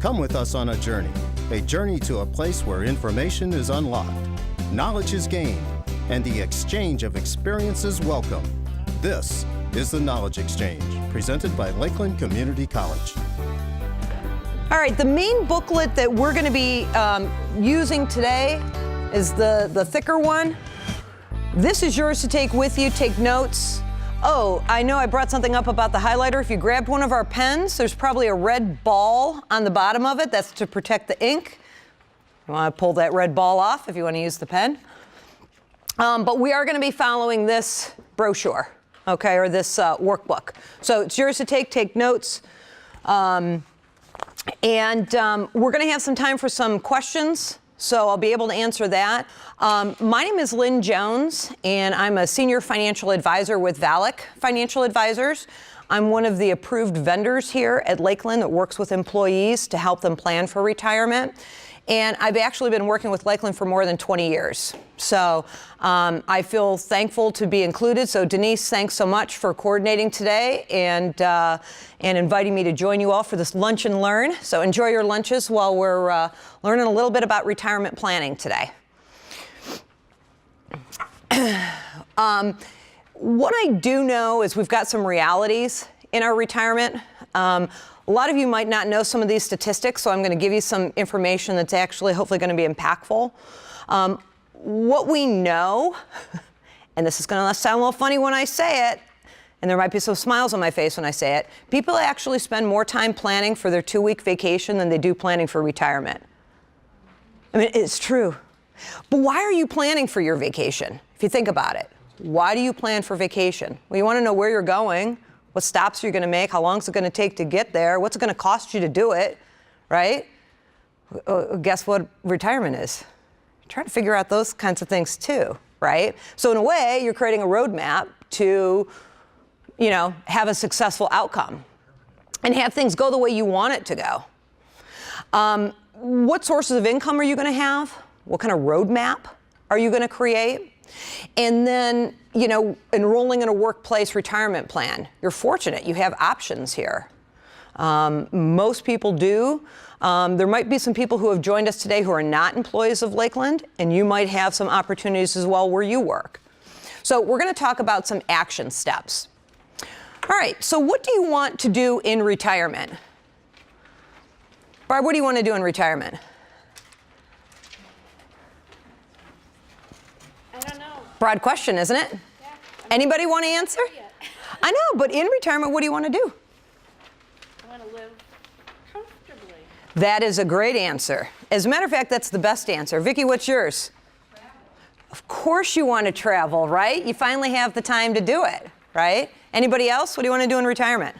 Come with us on a journey to a place where information is unlocked, knowledge is gained, and the exchange of experiences welcome. This is the Knowledge Exchange, presented by Lakeland Community College. All right, the main booklet that we're going to be using today is the thicker one. This is yours to take with you, take notes. Oh, I know I brought something up about the highlighter. If you grabbed one of our pens, there's probably a red ball on the bottom of it. That's to protect the ink. You want to pull that red ball off if you want to use the pen. But we are going to be following this brochure, okay, or this workbook. So it's yours to take notes. And we're going to have some time for some questions, so I'll be able to answer that. My name is Lynn Jones, and I'm a senior financial advisor with Valak Financial Advisors. I'm one of the approved vendors here at Lakeland that works with employees to help them plan for retirement. And I've actually been working with Lakeland for more than 20 years. So I feel thankful to be included. So Denise, thanks so much for coordinating today and inviting me to join you all for this Lunch and Learn. So enjoy your lunches while we're learning a little bit about retirement planning today. What I do know is we've got some realities in our retirement. A lot of you might not know some of these statistics, so I'm going to give you some information that's actually hopefully going to be impactful. What we know, and this is going to sound a little funny when I say it, and there might be some smiles on my face when I say it, people actually spend more time planning for their 2-week vacation than they do planning for retirement. I mean, it's true. But why are you planning for your vacation? If you think about it, why do you plan for vacation? Well, you want to know where you're going, what stops you're going to make, how long is it going to take to get there, what's it going to cost you to do it, right? Guess what retirement is? Try to figure out those kinds of things too, right? So in a way, you're creating a roadmap to, have a successful outcome and have things go the way you want it to go. What sources of income are you going to have? What kind of roadmap are you going to create? And then, enrolling in a workplace retirement plan. You're fortunate. You have options here. Most people do. There might be some people who have joined us today who are not employees of Lakeland, and you might have some opportunities as well where you work. So we're going to talk about some action steps. All right, so what do you want to do in retirement? Barb, what do you want to do in retirement? Broad question, isn't it? Yeah. Anybody want to answer? I know, but in retirement, what do you want to do? I want to live comfortably. That is a great answer. As a matter of fact, that's the best answer. Vicki, what's yours? Travel. Of course you want to travel, right? You finally have the time to do it, right? Anybody else? What do you want to do in retirement?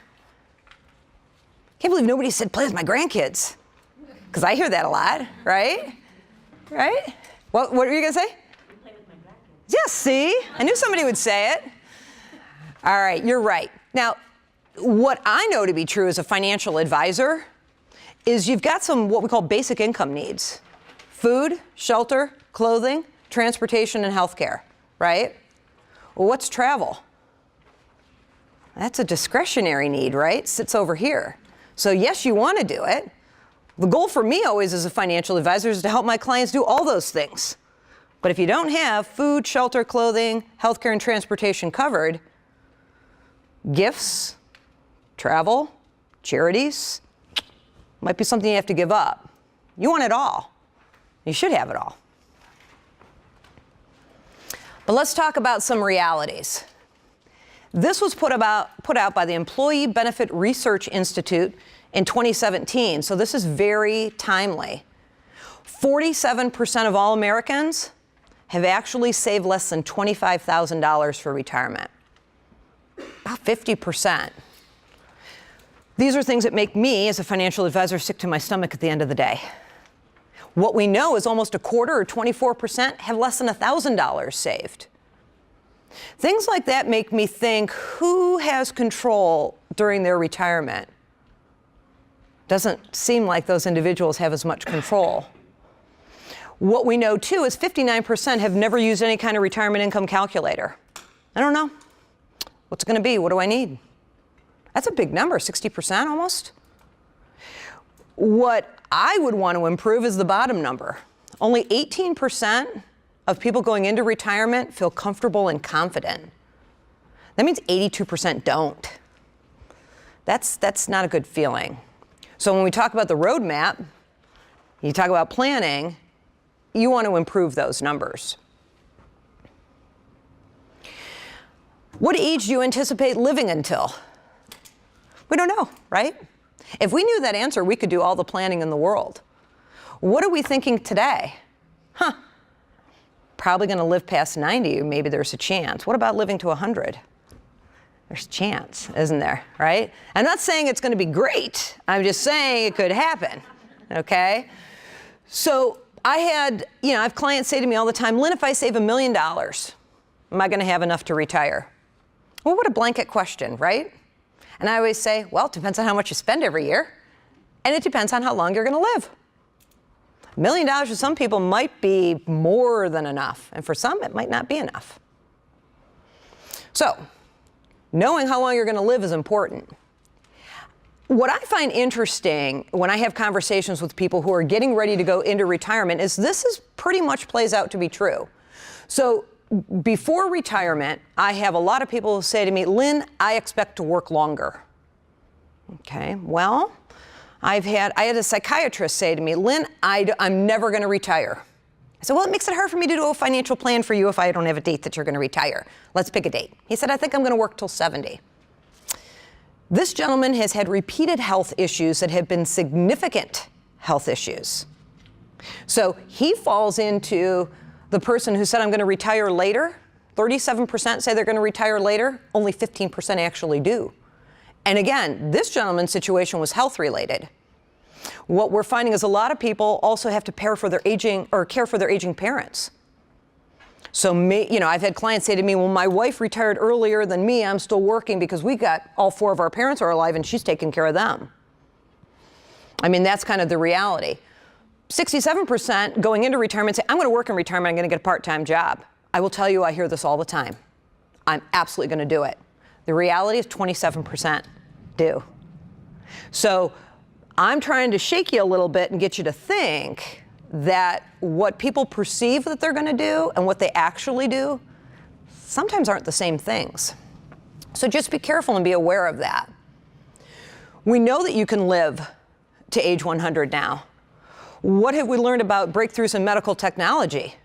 Can't believe nobody said play with my grandkids. Because I hear that a lot, right? Right? What were you going to say? Yes, see? I knew somebody would say it. All right, you're right. Now, what I know to be true as a financial advisor is you've got some what we call basic income needs. Food, shelter, clothing, transportation, and healthcare, right? Well, what's travel? That's a discretionary need, right? Sits over here. So yes, you want to do it. The goal for me always as a financial advisor is to help my clients do all those things. But if you don't have food, shelter, clothing, healthcare, and transportation covered, gifts, travel, charities, might be something you have to give up. You want it all. You should have it all. But let's talk about some realities. This was put out by the Employee Benefit Research Institute in 2017, so this is very timely. 47% of all Americans have actually saved less than $25,000 for retirement. About 50%. These are things that make me, as a financial advisor, sick to my stomach at the end of the day. What we know is almost a quarter, or 24%, have less than $1,000 saved. Things like that make me think, who has control during their retirement? Doesn't seem like those individuals have as much control. What we know, too, is 59% have never used any kind of retirement income calculator. I don't know. What's it going to be? What do I need? That's a big number, 60% almost. What I would want to improve is the bottom number. Only 18% of people going into retirement feel comfortable and confident. That means 82% don't. That's not a good feeling. So when we talk about the roadmap, you talk about planning, you want to improve those numbers. What age do you anticipate living until? We don't know, right? If we knew that answer, we could do all the planning in the world. What are we thinking today? Probably going to live past 90, maybe there's a chance. What about living to 100? There's a chance, isn't there, right? I'm not saying it's going to be great. I'm just saying it could happen, okay? So I have clients say to me all the time, Lynn, if I save $1 million, am I going to have enough to retire? Well, what a blanket question, right? And I always say, well, it depends on how much you spend every year, and it depends on how long you're going to live. $1 million for some people might be more than enough, and for some, it might not be enough. So, knowing how long you're going to live is important. What I find interesting when I have conversations with people who are getting ready to go into retirement is this is pretty much plays out to be true. So before retirement, I have a lot of people who say to me, Lynn, I expect to work longer. Okay, well, I had a psychiatrist say to me, Lynn, I'm never going to retire. I said, well, it makes it hard for me to do a financial plan for you if I don't have a date that you're going to retire. Let's pick a date. He said, I think I'm going to work till 70. This gentleman has had repeated health issues that have been significant health issues. So he falls into the person who said, I'm going to retire later. 37% say they're going to retire later. Only 15% actually do. And again, this gentleman's situation was health related. What we're finding is a lot of people also have to care for their aging parents. So I've had clients say to me, well, my wife retired earlier than me. I'm still working because we got all 4 of our parents are alive and she's taking care of them. I mean, that's kind of the reality. 67% going into retirement say, I'm going to work in retirement. I'm going to get a part-time job. I will tell you, I hear this all the time. I'm absolutely going to do it. The reality is 27% do. So I'm trying to shake you a little bit and get you to think that what people perceive that they're going to do and what they actually do sometimes aren't the same things. So just be careful and be aware of that. We know that you can live to age 100 now. What have we learned about breakthroughs in medical technology?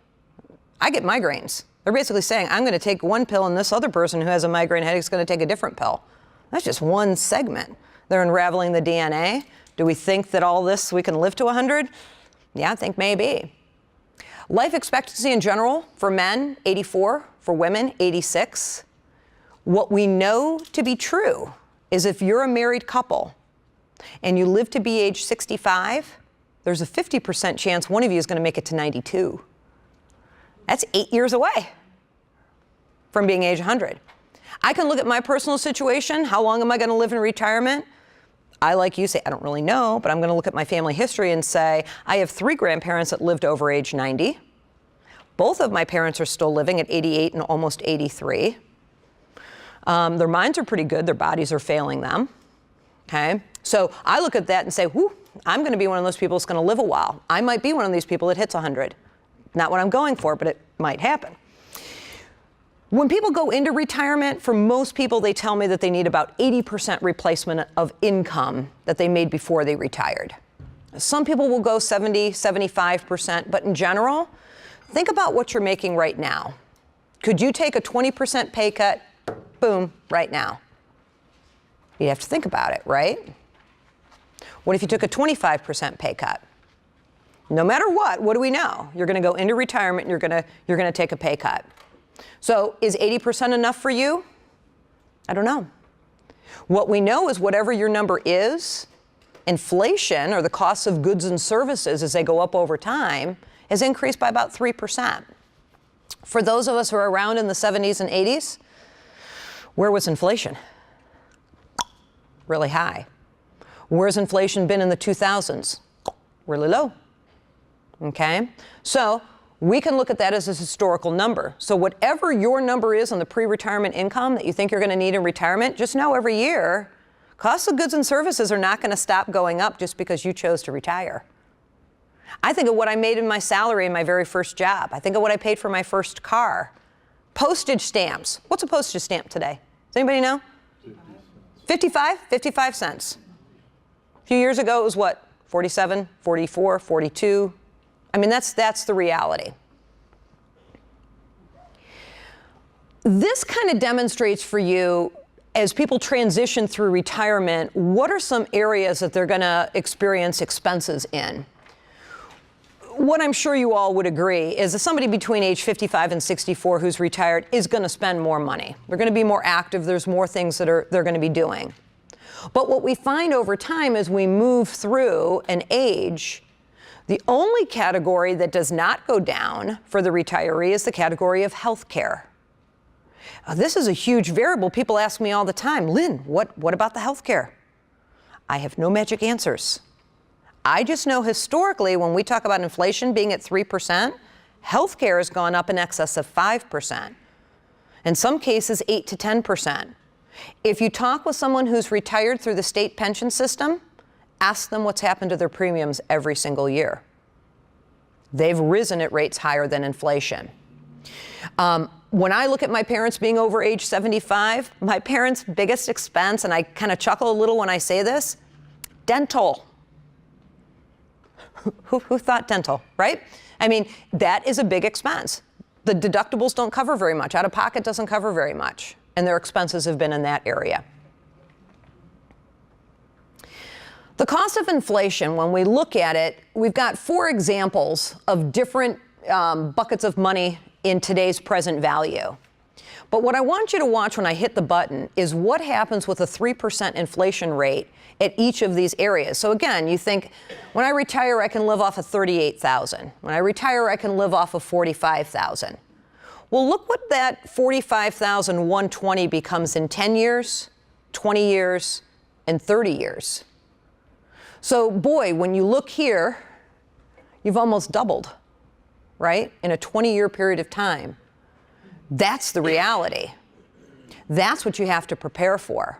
I get migraines. They're basically saying, I'm going to take one pill and this other person who has a migraine headache is going to take a different pill. That's just one segment. They're unraveling the DNA. Do we think that all this, we can live to 100? Yeah, I think maybe. Life expectancy in general for men, 84. For women, 86. What we know to be true is if you're a married couple and you live to be age 65, there's a 50% chance one of you is going to make it to 92. That's 8 years away from being age 100. I can look at my personal situation. How long am I going to live in retirement? I, like you, say, I don't really know, but I'm going to look at my family history and say, I have 3 grandparents that lived over age 90. Both of my parents are still living at 88 and almost 83. Their minds are pretty good. Their bodies are failing them. Okay? So I look at that and say, whoo, I'm going to be one of those people that's going to live a while. I might be one of these people that hits 100. Not what I'm going for, but it might happen. When people go into retirement, for most people, they tell me that they need about 80% replacement of income that they made before they retired. Some people will go 70, 75%, but in general, think about what you're making right now. Could you take a 20% pay cut, boom, right now? You have to think about it, right? What if you took a 25% pay cut? No matter what do we know? You're going to go into retirement and you're going to take a pay cut. So is 80% enough for you? I don't know. What we know is whatever your number is, inflation, or the cost of goods and services as they go up over time, has increased by about 3%. For those of us who are around in the 70s and 80s, where was inflation? Really high. Where's inflation been in the 2000s? Really low. Okay? So we can look at that as a historical number. So whatever your number is on the pre-retirement income that you think you're going to need in retirement, just know every year, Costs of goods and services are not going to stop going up just because you chose to retire. I think of what I made in my salary in my very first job. I think of what I paid for my first car. Postage stamps. What's a postage stamp today? Does anybody know? 55? 55 cents. A few years ago, it was what? 47, 44, 42. I mean, that's the reality. This kind of demonstrates for you, as people transition through retirement, what are some areas that they're going to experience expenses in? What I'm sure you all would agree is that somebody between age 55 and 64 who's retired is going to spend more money. They're going to be more active. There's more things that they're going to be doing. But what we find over time as we move through an age, the only category that does not go down for the retiree is the category of health care. This is a huge variable. People ask me all the time, Lynn, what about the health care? I have no magic answers. I just know historically when we talk about inflation being at 3%, health care has gone up in excess of 5%. In some cases, 8 to 10%. If you talk with someone who's retired through the state pension system, ask them what's happened to their premiums every single year. They've risen at rates higher than inflation. When I look at my parents being over age 75, my parents' biggest expense, and I kind of chuckle a little when I say this, dental. Who thought dental, right? I mean, that is a big expense. The deductibles don't cover very much. Out of pocket doesn't cover very much. And their expenses have been in that area. The cost of inflation, when we look at it, we've got 4 examples of different buckets of money in today's present value. But what I want you to watch when I hit the button is what happens with a 3% inflation rate at each of these areas. So again, you think, when I retire, I can live off of $38,000. When I retire, I can live off of $45,000. Well, look what that $45,120 becomes in 10 years, 20 years, and 30 years. So boy, when you look here, you've almost doubled, right? In a 20-year period of time. That's the reality. That's what you have to prepare for.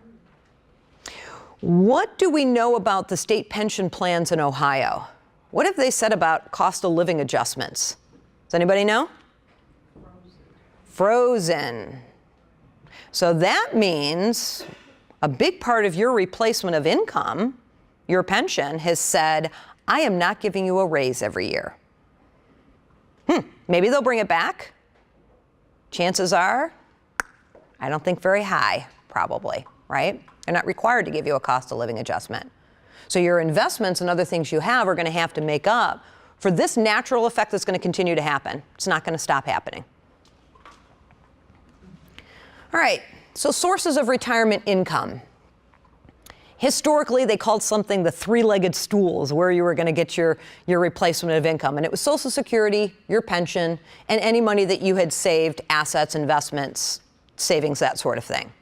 What do we know about the state pension plans in Ohio? What have they said about cost of living adjustments? Does anybody know? Frozen. So that means a big part of your replacement of income, your pension, has said, I am not giving you a raise every year. Maybe they'll bring it back. Chances are, I don't think very high, probably, right? They're not required to give you a cost of living adjustment. So your investments and other things you have are going to have to make up for this natural effect that's going to continue to happen. It's not going to stop happening. All right, so sources of retirement income. Historically, they called something the 3-legged stools, where you were going to get your replacement of income. And it was Social Security, your pension, and any money that you had saved, assets, investments, savings, that sort of thing.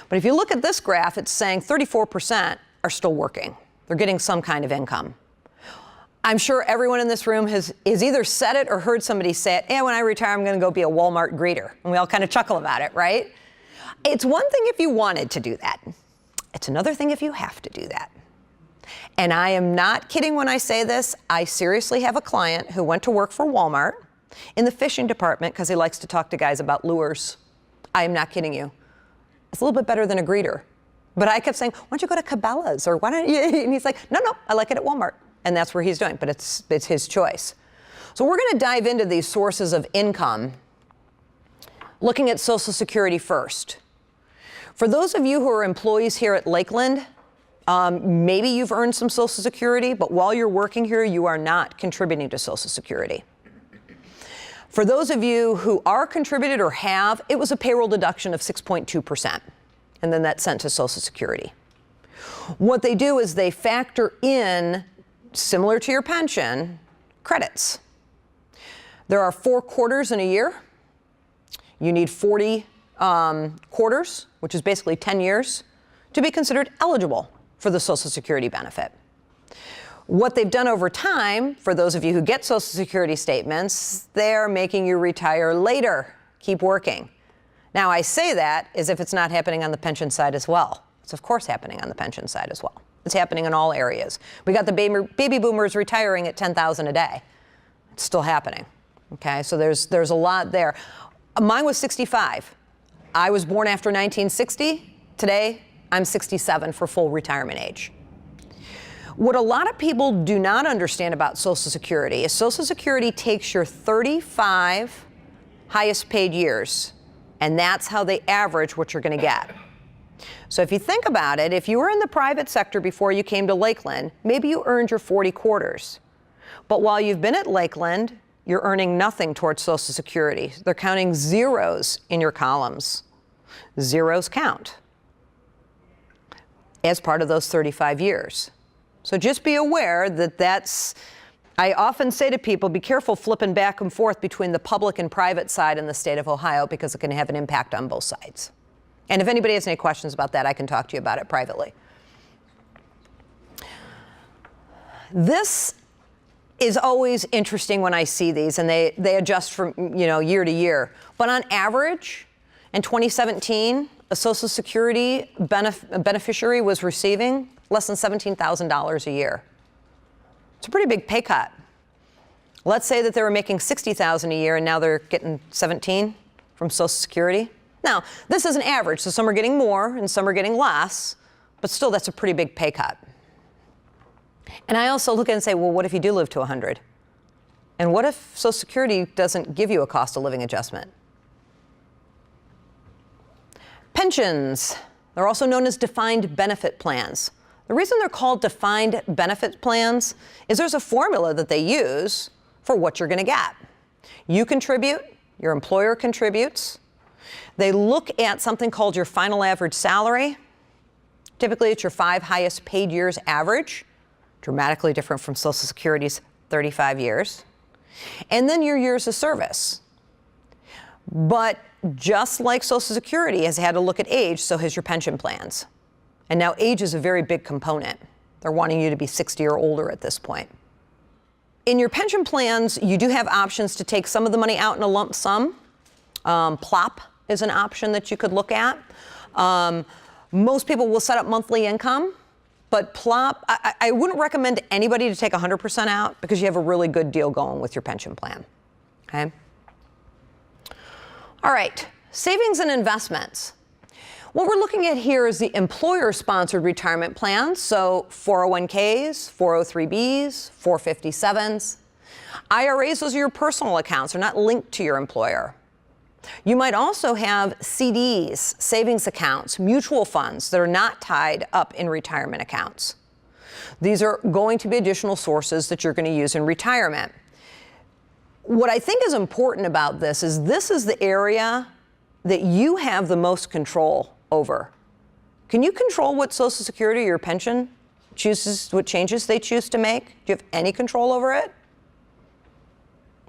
But if you look at this graph, it's saying 34% are still working. They're getting some kind of income. I'm sure everyone in this room has either said it or heard somebody say it, when I retire, I'm going to go be a Walmart greeter. And we all kind of chuckle about it, right? It's one thing if you wanted to do that. It's another thing if you have to do that. And I am not kidding when I say this. I seriously have a client who went to work for Walmart in the fishing department because he likes to talk to guys about lures. I am not kidding you. It's a little bit better than a greeter. But I kept saying, why don't you go to Cabela's? Or why don't you? And he's like, no, I like it at Walmart. And that's where he's doing, but it's his choice. So we're going to dive into these sources of income, looking at Social Security first. For those of you who are employees here at Lakeland, maybe you've earned some Social Security, but while you're working here, you are not contributing to Social Security. For those of you who are contributed or have, it was a payroll deduction of 6.2%, and then that's sent to Social Security. What they do is they factor in, similar to your pension, credits. There are 4 quarters in a year. You need 40 quarters, which is basically 10 years, to be considered eligible for the Social Security benefit. What they've done over time, for those of you who get Social Security statements, they're making you retire later. Keep working. Now, I say that as if it's not happening on the pension side as well. It's of course happening on the pension side as well. It's happening in all areas. We got the baby boomers retiring at $10,000 a day. It's still happening. Okay, so there's a lot there. Mine was 65. I was born after 1960. Today, I'm 67 for full retirement age. What a lot of people do not understand about Social Security is Social Security takes your 35 highest paid years, and that's how they average what you're going to get. So if you think about it, if you were in the private sector before you came to Lakeland, maybe you earned your 40 quarters. But while you've been at Lakeland, you're earning nothing towards Social Security. They're counting zeros in your columns. Zeros count as part of those 35 years. So just be aware that I often say to people, be careful flipping back and forth between the public and private side in the state of Ohio, because it can have an impact on both sides. And if anybody has any questions about that, I can talk to you about it privately. This is always interesting when I see these, and they adjust from year to year. But on average, in 2017, a Social Security beneficiary was receiving less than $17,000 a year. It's a pretty big pay cut. Let's say that they were making $60,000 a year and now they're getting 17 from Social Security. Now, this is an average, so some are getting more and some are getting less, but still that's a pretty big pay cut. And I also look at it and say, well, what if you do live to 100? And what if Social Security doesn't give you a cost of living adjustment? Pensions, they're also known as defined benefit plans. The reason they're called defined benefit plans is there's a formula that they use for what you're going to get. You contribute, your employer contributes. They look at something called your final average salary. Typically, it's your 5 highest paid years average, dramatically different from Social Security's 35 years. And then your years of service. But just like Social Security has had to look at age, so has your pension plans. And now age is a very big component. They're wanting you to be 60 or older at this point. In your pension plans, you do have options to take some of the money out in a lump sum. PLOP is an option that you could look at. Most people will set up monthly income, but PLOP, I wouldn't recommend anybody to take 100% out because you have a really good deal going with your pension plan. Okay? All right, savings and investments. What we're looking at here is the employer-sponsored retirement plans, so 401ks, 403bs, 457s. IRAs, those are your personal accounts. They're not linked to your employer. You might also have CDs, savings accounts, mutual funds that are not tied up in retirement accounts. These are going to be additional sources that you're going to use in retirement. What I think is important about this is the area that you have the most control over. Can you control what Social Security or your pension chooses, what changes they choose to make? Do you have any control over it?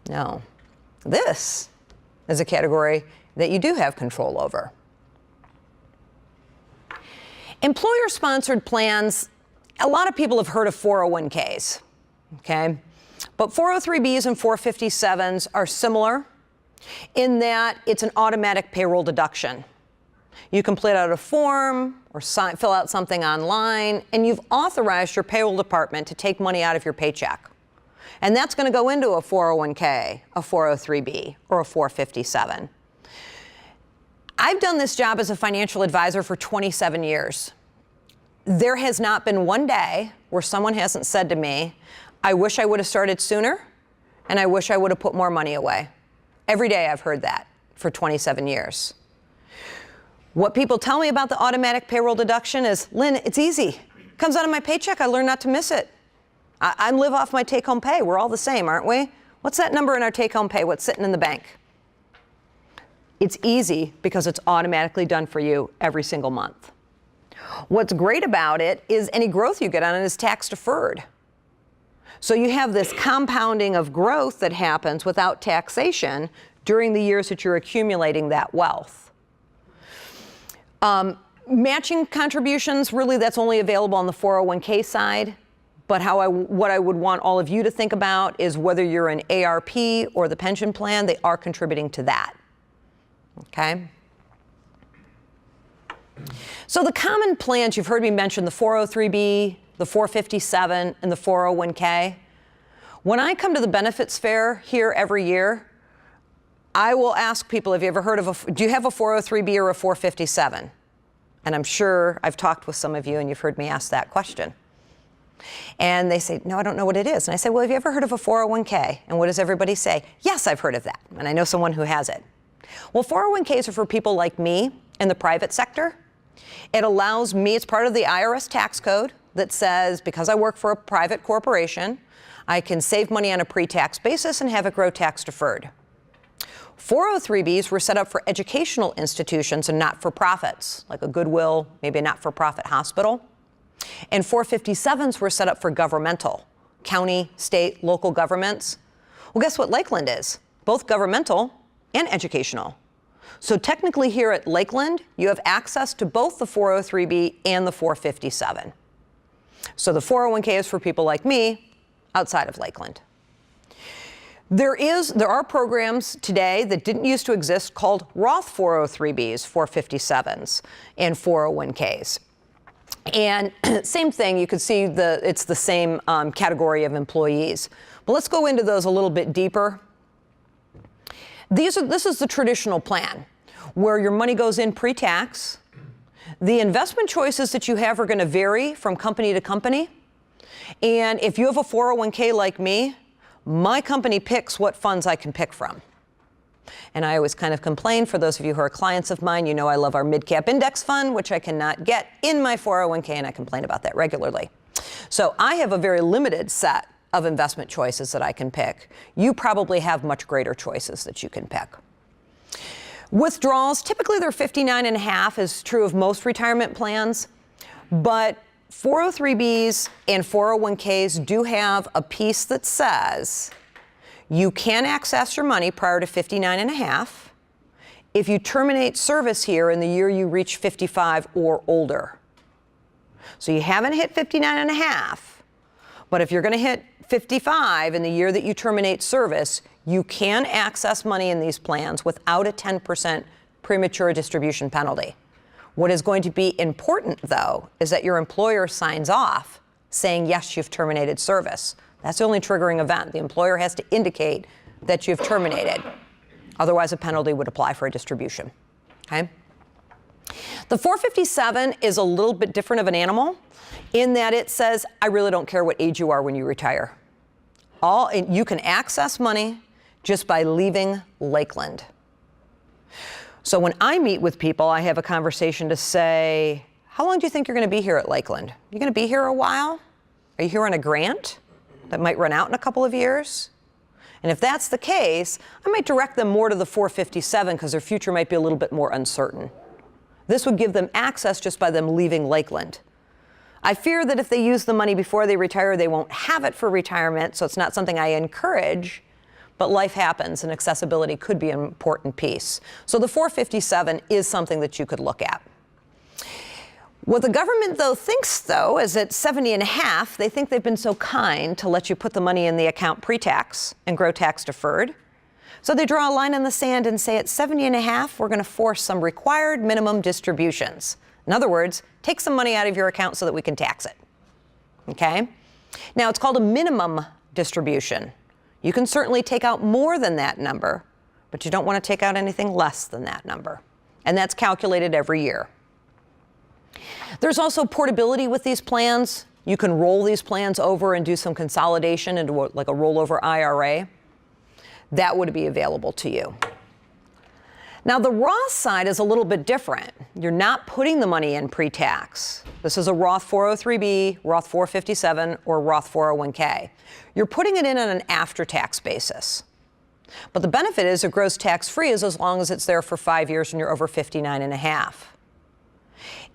No. This is a category that you do have control over. Employer-sponsored plans, a lot of people have heard of 401ks, okay? But 403bs and 457s are similar in that it's an automatic payroll deduction. You can fill out a form or fill out something online, and you've authorized your payroll department to take money out of your paycheck. And that's going to go into a 401k, a 403b, or a 457. I've done this job as a financial advisor for 27 years. There has not been one day where someone hasn't said to me, I wish I would have started sooner, and I wish I would have put more money away. Every day I've heard that for 27 years. What people tell me about the automatic payroll deduction is, Lynn, it's easy. It comes out of my paycheck. I learn not to miss it. I live off my take-home pay. We're all the same, aren't we? What's that number in our take-home pay? What's sitting in the bank? It's easy because it's automatically done for you every single month. What's great about it is any growth you get on it is tax deferred. So you have this compounding of growth that happens without taxation during the years that you're accumulating that wealth. Matching contributions, really that's only available on the 401k side. But what I would want all of you to think about is whether you're an ARP or the pension plan, they are contributing to that. Okay? So the common plans, you've heard me mention the 403B, the 457, and the 401k. When I come to the benefits fair here every year, I will ask people, have you ever heard of do you have a 403B or a 457? And I'm sure I've talked with some of you and you've heard me ask that question. And they say, no, I don't know what it is. And I say, well, have you ever heard of a 401k? And what does everybody say? Yes, I've heard of that. And I know someone who has it. Well, 401ks are for people like me in the private sector. It allows me, it's part of the IRS tax code that says because I work for a private corporation, I can save money on a pre-tax basis and have it grow tax deferred. 403Bs were set up for educational institutions and not-for-profits, like a Goodwill, maybe a not-for-profit hospital. And 457s were set up for governmental, county, state, local governments. Well, guess what Lakeland is? Both governmental and educational. So technically here at Lakeland, you have access to both the 403B and the 457. So the 401k is for people like me outside of Lakeland. There are programs today that didn't used to exist called Roth 403Bs, 457s, and 401ks. And same thing, you could see it's the same category of employees. But let's go into those a little bit deeper. This is the traditional plan, where your money goes in pre-tax. The investment choices that you have are going to vary from company to company. And if you have a 401k like me, my company picks what funds I can pick from. And I always kind of complain, for those of you who are clients of mine, you know I love our mid-cap index fund, which I cannot get in my 401k, and I complain about that regularly. So I have a very limited set of investment choices that I can pick. You probably have much greater choices that you can pick. Withdrawals, typically they're 59.5, is true of most retirement plans, but 403Bs and 401ks do have a piece that says you can access your money prior to 59.5 if you terminate service here in the year you reach 55 or older. So you haven't hit 59.5, but if you're going to hit 55 in the year that you terminate service, you can access money in these plans without a 10% premature distribution penalty. What is going to be important, though, is that your employer signs off saying, yes, you've terminated service. That's the only triggering event. The employer has to indicate that you've terminated. Otherwise, a penalty would apply for a distribution. Okay? The 457 is a little bit different of an animal in that it says, I really don't care what age you are when you retire. You can access money just by leaving Lakeland. So when I meet with people, I have a conversation to say, how long do you think you're going to be here at Lakeland? You're going to be here a while? Are you here on a grant that might run out in a couple of years? And if that's the case, I might direct them more to the 457 because their future might be a little bit more uncertain. This would give them access just by them leaving Lakeland. I fear that if they use the money before they retire, they won't have it for retirement, so it's not something I encourage. But life happens, and accessibility could be an important piece. So the 457 is something that you could look at. What the government, though, thinks, though, is at 70.5, they think they've been so kind to let you put the money in the account pre-tax and grow tax deferred. So they draw a line in the sand and say at 70.5, we're going to force some required minimum distributions. In other words, take some money out of your account so that we can tax it. Okay? Now, it's called a minimum distribution. You can certainly take out more than that number, but you don't want to take out anything less than that number. And that's calculated every year. There's also portability with these plans. You can roll these plans over and do some consolidation into like a rollover IRA. That would be available to you. Now, the Roth side is a little bit different. You're not putting the money in pre-tax. This is a Roth 403B, Roth 457, or Roth 401k. You're putting it in on an after-tax basis. But the benefit is it grows tax-free as long as it's there for 5 years and you're over 59.5.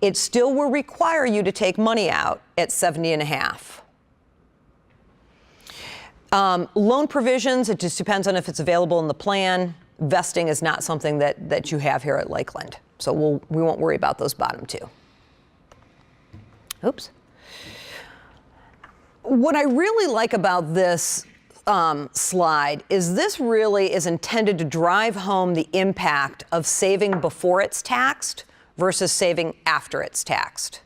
It still will require you to take money out at 70.5. Loan provisions, it just depends on if it's available in the plan. Vesting is not something that you have here at Lakeland. So we won't worry about those bottom two. Oops. What I really like about this slide is this really is intended to drive home the impact of saving before it's taxed versus saving after it's taxed.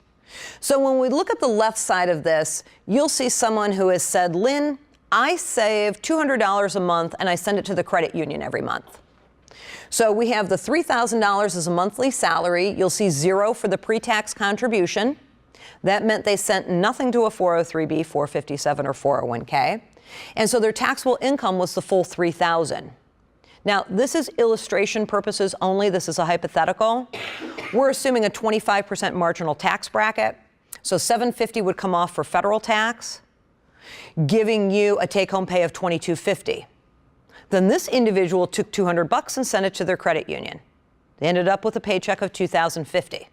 So when we look at the left side of this, you'll see someone who has said, Lynn, I save $200 a month and I send it to the credit union every month. So we have the $3,000 as a monthly salary. You'll see 0 for the pre-tax contribution. That meant they sent nothing to a 403B, 457, or 401k. And so their taxable income was the full $3,000. Now, this is illustration purposes only. This is a hypothetical. We're assuming a 25% marginal tax bracket. So $750 would come off for federal tax, giving you a take-home pay of $2,250. Then this individual took $200 and sent it to their credit union. They ended up with a paycheck of $2,050.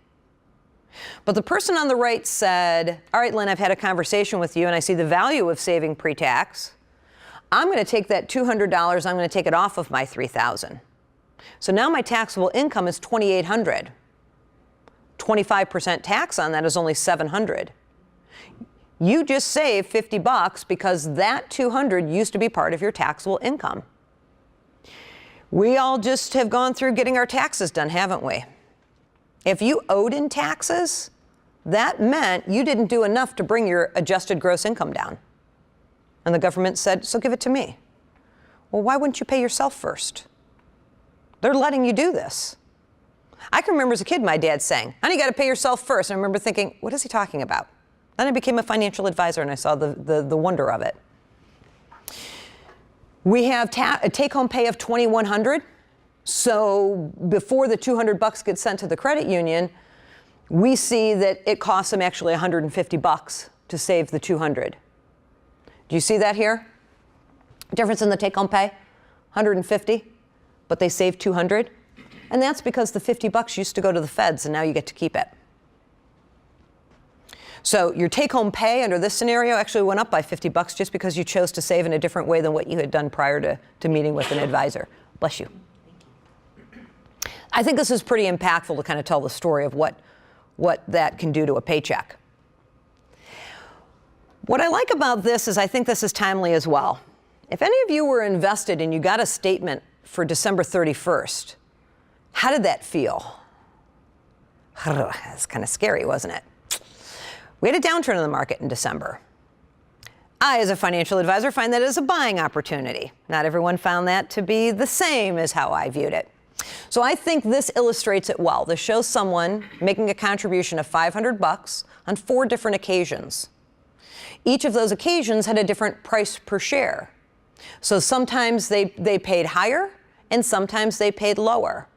But the person on the right said, all right, Lynn, I've had a conversation with you and I see the value of saving pre-tax. I'm going to take that $200, I'm going to take it off of my $3,000. So now my taxable income is $2,800. 25% tax on that is only $700. You just saved $50 because that $200 used to be part of your taxable income. We all just have gone through getting our taxes done, haven't we? If you owed in taxes, that meant you didn't do enough to bring your adjusted gross income down. And the government said, so give it to me. Well, why wouldn't you pay yourself first? They're letting you do this. I can remember as a kid my dad saying, honey, you got to pay yourself first. And I remember thinking, what is he talking about? Then I became a financial advisor and I saw the wonder of it. We have a take-home pay of $2,100. So before the $200 gets sent to the credit union, we see that it costs them actually $150 to save the $200. Do you see that here? Difference in the take-home pay, $150, but they saved $200. And that's because the $50 used to go to the feds and now you get to keep it. So your take-home pay under this scenario actually went up by $50 just because you chose to save in a different way than what you had done prior to meeting with an advisor. Bless you. I think this is pretty impactful to kind of tell the story of what that can do to a paycheck. What I like about this is I think this is timely as well. If any of you were invested and you got a statement for December 31st, how did that feel? It's kind of scary, wasn't it? We had a downturn in the market in December. I, as a financial advisor, find that as a buying opportunity. Not everyone found that to be the same as how I viewed it. So I think this illustrates it well. This shows someone making a contribution of $500 on 4 different occasions. Each of those occasions had a different price per share. So sometimes they paid higher and sometimes they paid lower.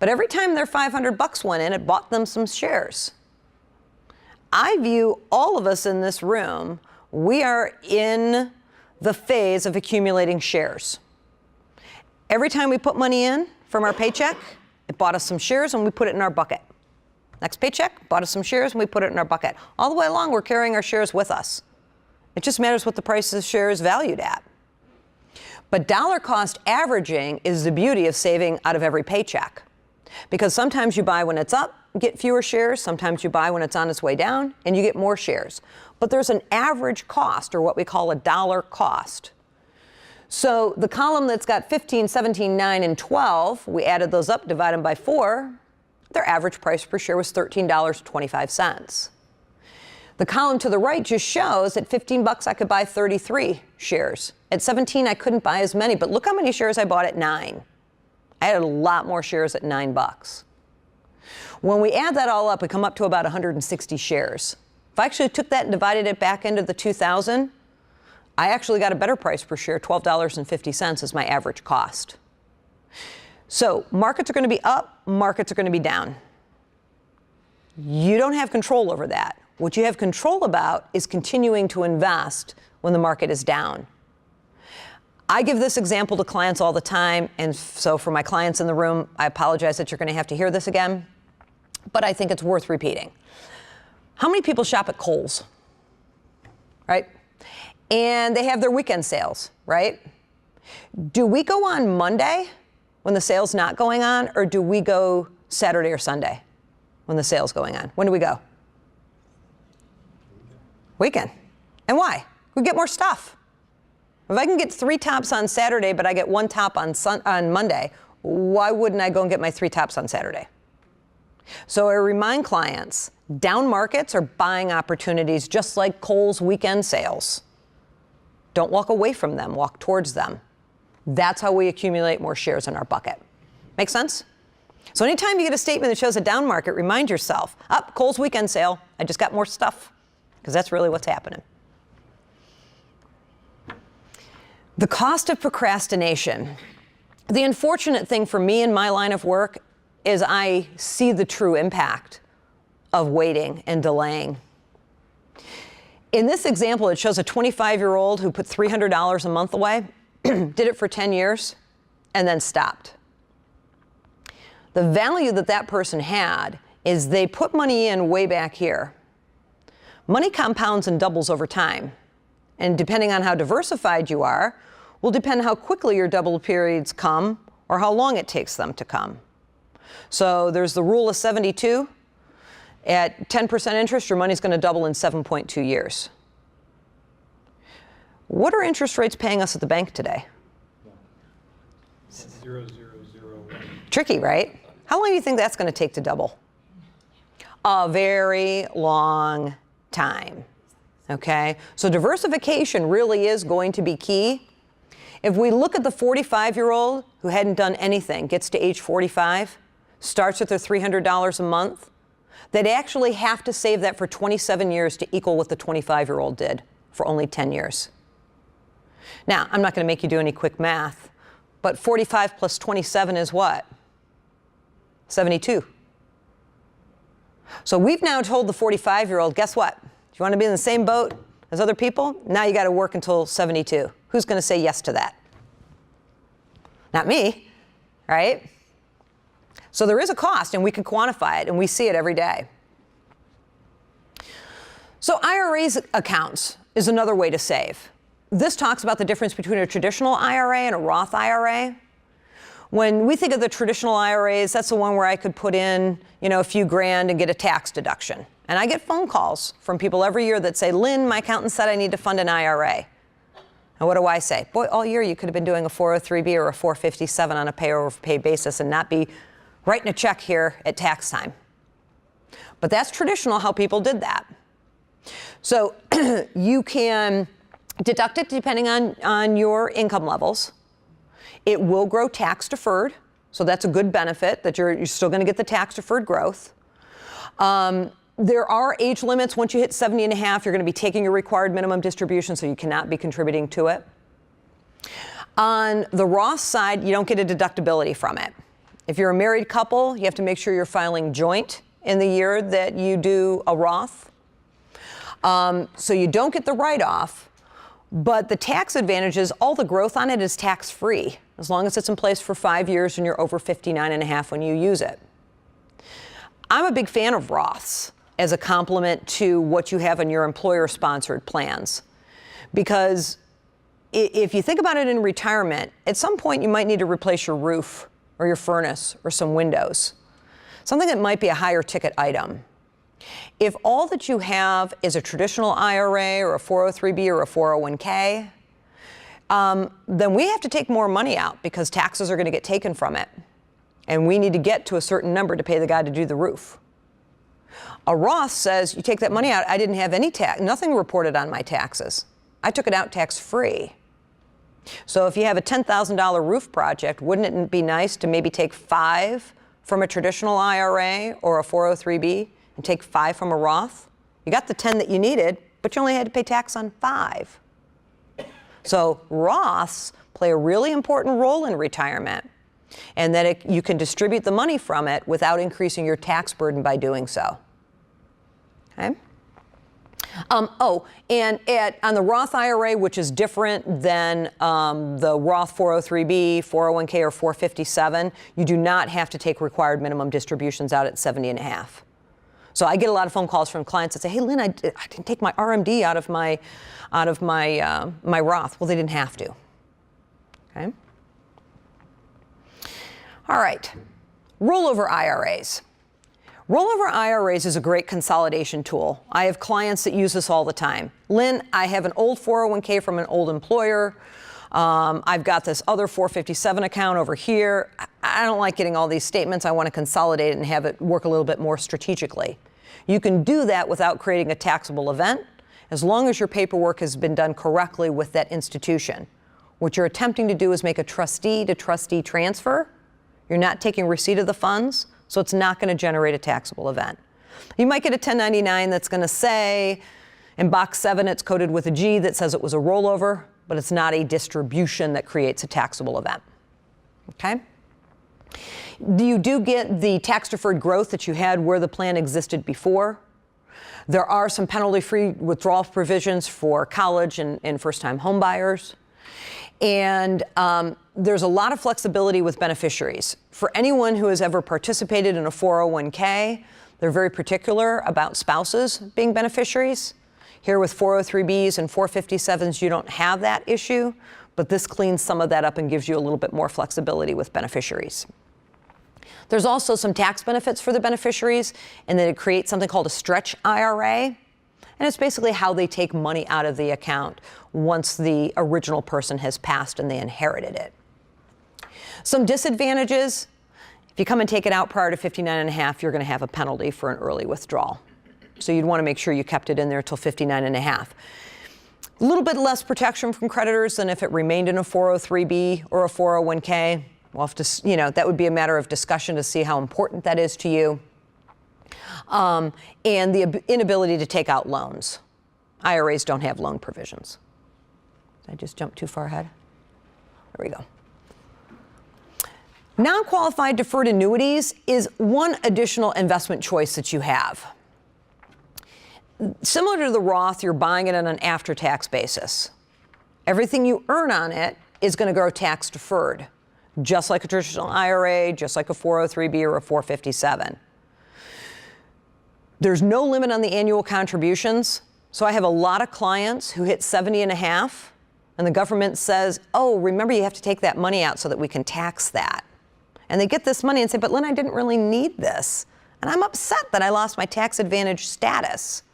But every time their $500 went in, it bought them some shares. I view all of us in this room, we are in the phase of accumulating shares. Every time we put money in from our paycheck, it bought us some shares and we put it in our bucket. Next paycheck, bought us some shares and we put it in our bucket. All the way along, we're carrying our shares with us. It just matters what the price of the share is valued at. But dollar cost averaging is the beauty of saving out of every paycheck. Because sometimes you buy when it's up, get fewer shares. Sometimes you buy when it's on its way down and you get more shares. But there's an average cost, or what we call a dollar cost. So the column that's got 15, 17, 9, and 12, we added those up, divided them by 4. Their average price per share was $13.25. The column to the right just shows at $15 I could buy 33 shares. At 17 I couldn't buy as many, but look how many shares I bought at 9. I had a lot more shares at $9. When we add that all up, we come up to about 160 shares. If I actually took that and divided it back into the 2,000, I actually got a better price per share, $12.50 is my average cost. So markets are going to be up, markets are going to be down. You don't have control over that. What you have control about is continuing to invest when the market is down. I give this example to clients all the time, and so for my clients in the room, I apologize that you're going to have to hear this again, but I think it's worth repeating. How many people shop at Kohl's, right? And they have their weekend sales, right? Do we go on Monday when the sale's not going on, or do we go Saturday or Sunday when the sale's going on? When do we go? Weekend. And why? We get more stuff. If I can get 3 tops on Saturday, but I get 1 top on Monday, why wouldn't I go and get my 3 tops on Saturday? So I remind clients, down markets are buying opportunities just like Kohl's weekend sales. Don't walk away from them, walk towards them. That's how we accumulate more shares in our bucket. Make sense? So anytime you get a statement that shows a down market, remind yourself, Kohl's weekend sale, I just got more stuff, because that's really what's happening. The cost of procrastination. The unfortunate thing for me in my line of work is I see the true impact of waiting and delaying. In this example, it shows a 25-year-old who put $300 a month away, did it for 10 years, and then stopped. The value that that person had is they put money in way back here. Money compounds and doubles over time. And depending on how diversified you are, will depend how quickly your double periods come or how long it takes them to come. So there's the rule of 72. At 10% interest, your money's going to double in 7.2 years. What are interest rates paying us at the bank today? 0.0001. Tricky, right? How long do you think that's going to take to double? A very long time. Okay? So diversification really is going to be key. If we look at the 45-year-old who hadn't done anything, gets to age 45, starts with their $300 a month, they'd actually have to save that for 27 years to equal what the 25-year-old did for only 10 years. Now, I'm not going to make you do any quick math, but 45 plus 27 is what? 72. So we've now told the 45-year-old, guess what? Do you want to be in the same boat as other people? Now you got to work until 72. Who's going to say yes to that? Not me, right? So there is a cost, and we can quantify it, and we see it every day. So IRAs accounts is another way to save. This talks about the difference between a traditional IRA and a Roth IRA. When we think of the traditional IRAs, that's the one where I could put in, a few grand and get a tax deduction. And I get phone calls from people every year that say, Lynn, my accountant said I need to fund an IRA. And what do I say? Boy, all year you could have been doing a 403B or a 457 on a pay-over-pay basis and not be writing a check here at tax time. But that's traditional how people did that. So you can deduct it depending on your income levels. It will grow tax deferred, so that's a good benefit that you're still going to get the tax deferred growth. There are age limits. Once you hit 70 and a half, you're going to be taking your required minimum distribution, so you cannot be contributing to it. On the Roth side, you don't get a deductibility from it. If you're a married couple, you have to make sure you're filing joint in the year that you do a Roth. So you don't get the write-off, but the tax advantage is all the growth on it is tax-free, as long as it's in place for 5 years and you're over 59 and a half when you use it. I'm a big fan of Roths as a complement to what you have in your employer-sponsored plans. Because if you think about it in retirement, at some point you might need to replace your roof or your furnace or some windows, something that might be a higher ticket item. If all that you have is a traditional IRA or a 403B or a 401k, then we have to take more money out because taxes are going to get taken from it. And we need to get to a certain number to pay the guy to do the roof. A Roth says, you take that money out, I didn't have any tax, nothing reported on my taxes. I took it out tax-free. So if you have a $10,000 roof project, wouldn't it be nice to maybe take 5 from a traditional IRA or a 403B and take 5 from a Roth? You got the 10 that you needed, but you only had to pay tax on 5. So Roths play a really important role in retirement, and that you can distribute the money from it without increasing your tax burden by doing so. Okay? On the Roth IRA, which is different than the Roth 403B, 401k, or 457, you do not have to take required minimum distributions out at 70 and a half. So I get a lot of phone calls from clients that say, hey, Lynn, I didn't take my RMD out of my Roth. Well, they didn't have to. Okay? All right, rollover IRAs. Rollover IRAs is a great consolidation tool. I have clients that use this all the time. Lynn, I have an old 401k from an old employer. I've got this other 457 account over here. I don't like getting all these statements. I want to consolidate it and have it work a little bit more strategically. You can do that without creating a taxable event, as long as your paperwork has been done correctly with that institution. What you're attempting to do is make a trustee-to-trustee transfer. You're not taking receipt of the funds, so it's not going to generate a taxable event. You might get a 1099 that's going to say, in box 7, it's coded with a G that says it was a rollover, but it's not a distribution that creates a taxable event. Okay? You do get the tax-deferred growth that you had where the plan existed before. There are some penalty-free withdrawal provisions for college and first-time home buyers. And there's a lot of flexibility with beneficiaries. For anyone who has ever participated in a 401k, they're very particular about spouses being beneficiaries. Here with 403Bs and 457s, you don't have that issue, but this cleans some of that up and gives you a little bit more flexibility with beneficiaries. There's also some tax benefits for the beneficiaries, and then it creates something called a stretch IRA. And it's basically how they take money out of the account once the original person has passed and they inherited it. Some disadvantages: if you come and take it out prior to 59.5, you're going to have a penalty for an early withdrawal. So you'd want to make sure you kept it in there till 59.5. A little bit less protection from creditors than if it remained in a 403B or a 401k. We'll have to, that would be a matter of discussion to see how important that is to you. And the inability to take out loans. IRAs don't have loan provisions. Did I just jump too far ahead? There we go. Non-qualified deferred annuities is one additional investment choice that you have. Similar to the Roth, you're buying it on an after-tax basis. Everything you earn on it is going to grow tax deferred, just like a traditional IRA, just like a 403B or a 457. There's no limit on the annual contributions. So I have a lot of clients who hit 70.5, and the government says, oh, remember you have to take that money out so that we can tax that. And they get this money and say, but Lynn, I didn't really need this. And I'm upset that I lost my tax advantage status.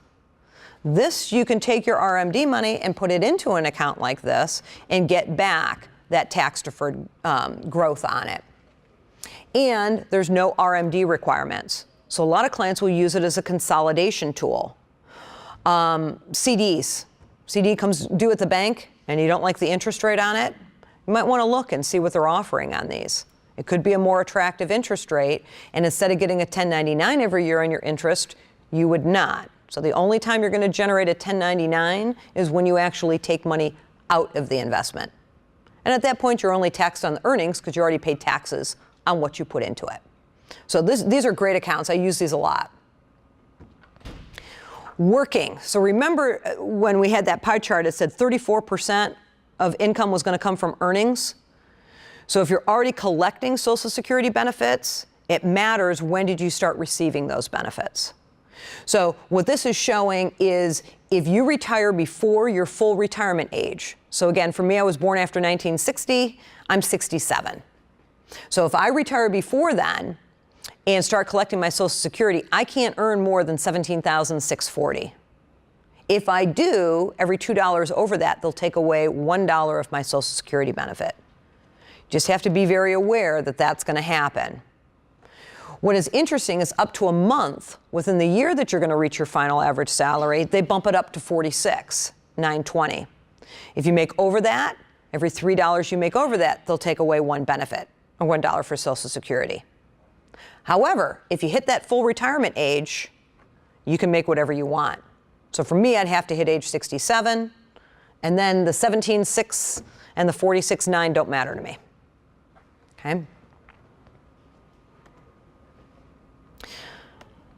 This, you can take your RMD money and put it into an account like this and get back that tax deferred growth on it. And there's no RMD requirements. So a lot of clients will use it as a consolidation tool. CDs. CD comes due at the bank and you don't like the interest rate on it, you might want to look and see what they're offering on these. It could be a more attractive interest rate, and instead of getting a 1099 every year on your interest, you would not. So the only time you're going to generate a 1099 is when you actually take money out of the investment. And at that point, you're only taxed on the earnings because you already paid taxes on what you put into it. So these are great accounts. I use these a lot. Working. So remember when we had that pie chart, it said 34% of income was going to come from earnings. So if you're already collecting Social Security benefits, it matters when did you start receiving those benefits. So what this is showing is if you retire before your full retirement age. So again, for me, I was born after 1960. I'm 67. So if I retire before then and start collecting my Social Security, I can't earn more than $17,640. If I do, every $2 over that, they'll take away $1 of my Social Security benefit. Just have to be very aware that that's going to happen. What is interesting is up to a month within the year that you're going to reach your final average salary, they bump it up to $46,920. If you make over that, every $3 you make over that, they'll take away one benefit, or $1 for Social Security. However, if you hit that full retirement age, you can make whatever you want. So for me, I'd have to hit age 67, and then the 17,600 and the 46,900 don't matter to me. Okay?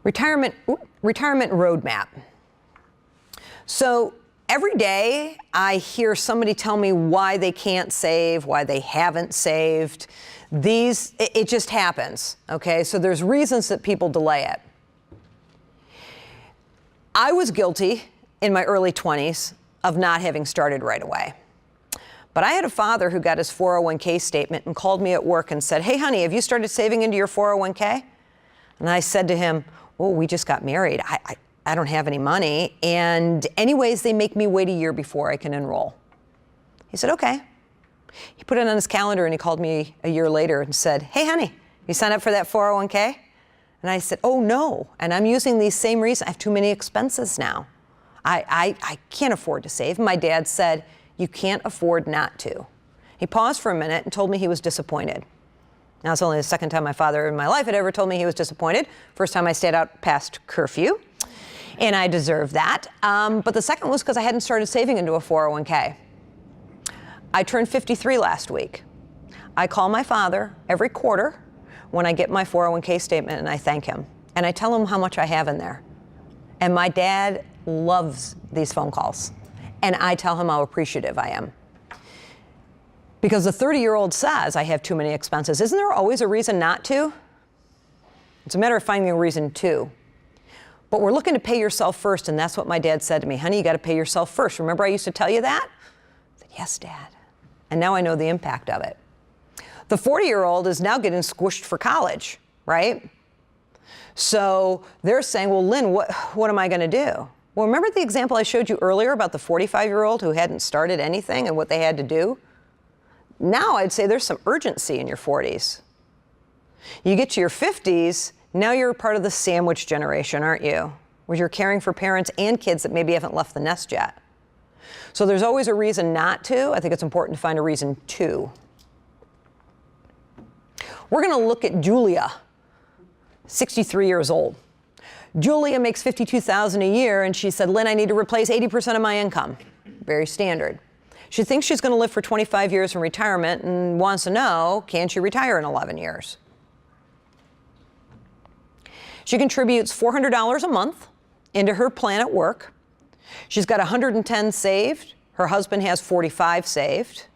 Retirement roadmap. So every day I hear somebody tell me why they can't save, why they haven't saved. It just happens, okay? So there's reasons that people delay it. I was guilty in my early 20s of not having started right away. But I had a father who got his 401k statement and called me at work and said, hey, honey, have you started saving into your 401k? And I said to him, oh, we just got married. I don't have any money. And anyways, they make me wait a year before I can enroll. He said, okay. He put it on his calendar and he called me a year later and said, "Hey, honey, you signed up for that 401k?" And I said, "Oh, no. And I'm using these same reasons. I have too many expenses now. I can't afford to save." My dad said, "You can't afford not to." He paused for a minute and told me he was disappointed. Now, it's only the second time my father in my life had ever told me he was disappointed. First time I stayed out past curfew, and I deserved that. But the second was because I hadn't started saving into a 401k. I turned 53 last week. I call my father every quarter when I get my 401k statement, and I thank him. And I tell him how much I have in there. And my dad loves these phone calls. And I tell him how appreciative I am. Because the 30-year-old says I have too many expenses. Isn't there always a reason not to? It's a matter of finding a reason to. But we're looking to pay yourself first, and that's what my dad said to me. "Honey, you got to pay yourself first. Remember I used to tell you that?" I said, "Yes, Dad." And now I know the impact of it. The 40-year-old is now getting squished for college, right? So they're saying, "Well, Lynn, what am I going to do?" Well, remember the example I showed you earlier about the 45-year-old who hadn't started anything and what they had to do? Now I'd say there's some urgency in your 40s. You get to your 50s, now you're part of the sandwich generation, aren't you? Where you're caring for parents and kids that maybe haven't left the nest yet. So there's always a reason not to. I think it's important to find a reason to. We're going to look at Julia, 63 years old. Julia makes $52,000 a year, and she said, "Lynn, I need to replace 80% of my income." Very standard. She thinks she's going to live for 25 years in retirement and wants to know, can she retire in 11 years? She contributes $400 a month into her plan at work. She's got 110 saved. Her husband has 45 saved.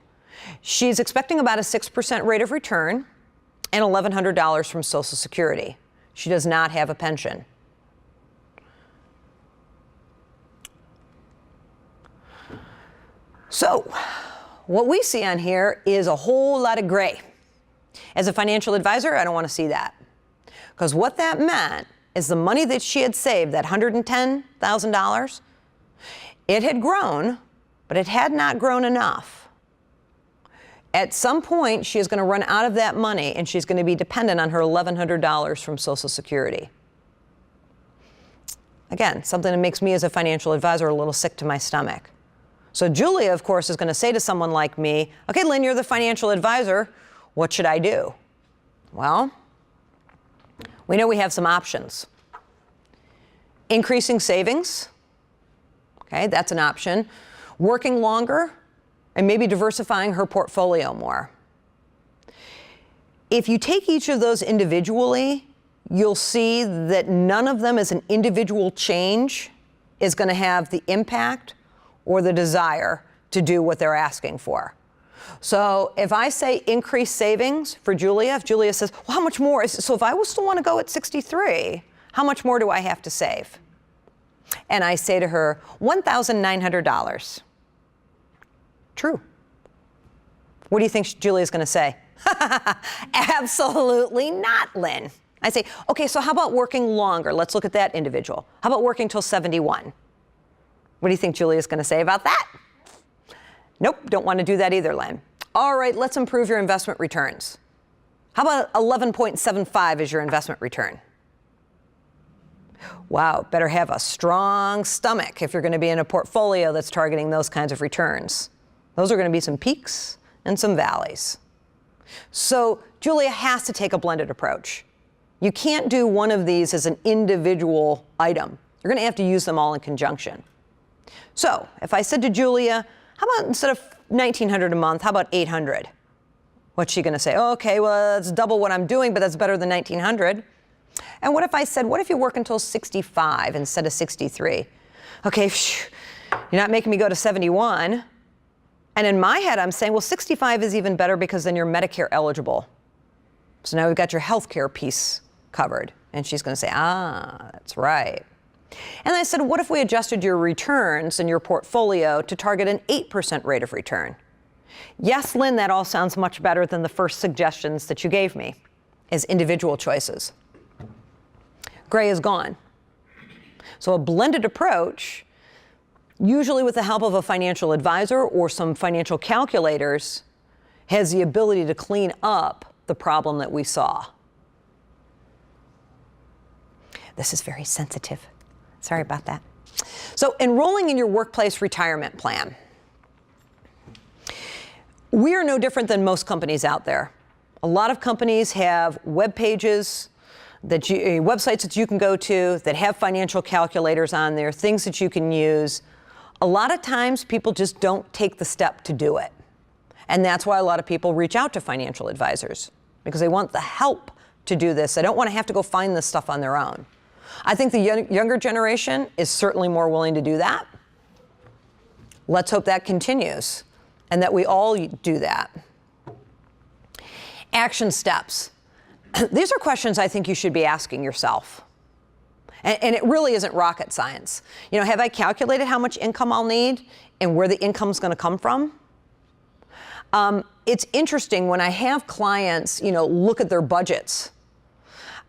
She's expecting about a 6% rate of return and $1,100 from Social Security. She does not have a pension. So, what we see on here is a whole lot of gray. As a financial advisor, I don't want to see that. Because what that meant is the money that she had saved, that $110,000, it had grown, but it had not grown enough. At some point, she is going to run out of that money, and she's going to be dependent on her $1,100 from Social Security. Again, something that makes me as a financial advisor a little sick to my stomach. So Julia, of course, is going to say to someone like me, "Okay, Lynn, you're the financial advisor. What should I do?" Well, we know we have some options. Increasing savings, okay, that's an option. Working longer, and maybe diversifying her portfolio more. If you take each of those individually, you'll see that none of them as an individual change is going to have the impact or the desire to do what they're asking for. So if I say increase savings for Julia, if Julia says, "Well, how much more?" So if I still want to go at 63, how much more do I have to save? And I say to her, $1,900. True. What do you think Julia's going to say? Absolutely not, Lynn. I say, "Okay, so how about working longer? Let's look at that individual. How about working till 71? What do you think Julia's going to say about that? Nope, don't want to do that either, Lynn. All right, let's improve your investment returns. How about 11.75 as your investment return? Wow, better have a strong stomach if you're going to be in a portfolio that's targeting those kinds of returns. Those are going to be some peaks and some valleys. So Julia has to take a blended approach. You can't do one of these as an individual item. You're going to have to use them all in conjunction. So if I said to Julia, how about instead of $1,900 a month, how about $800? What's she going to say? Oh, okay, well, that's double what I'm doing, but that's better than $1,900. And what if I said, what if you work until 65 instead of 63? Okay, you're not making me go to 71. And in my head, I'm saying, well, 65 is even better because then you're Medicare eligible. So now we've got your health care piece covered. And she's going to say, that's right. And I said, what if we adjusted your returns in your portfolio to target an 8% rate of return? Yes, Lynn, that all sounds much better than the first suggestions that you gave me as individual choices. Gray is gone. So a blended approach, usually with the help of a financial advisor or some financial calculators, has the ability to clean up the problem that we saw. This is very sensitive. Sorry about that. So, enrolling in your workplace retirement plan. We are no different than most companies out there. A lot of companies have web pages, websites that you can go to that have financial calculators on there, things that you can use. A lot of times people just don't take the step to do it. And that's why a lot of people reach out to financial advisors, because they want the help to do this. They don't want to have to go find this stuff on their own. I think the younger generation is certainly more willing to do that. Let's hope that continues and that we all do that. Action steps. These are questions I think you should be asking yourself. And it really isn't rocket science. You know, have I calculated how much income I'll need and where the income's going to come from? It's interesting when I have clients, look at their budgets.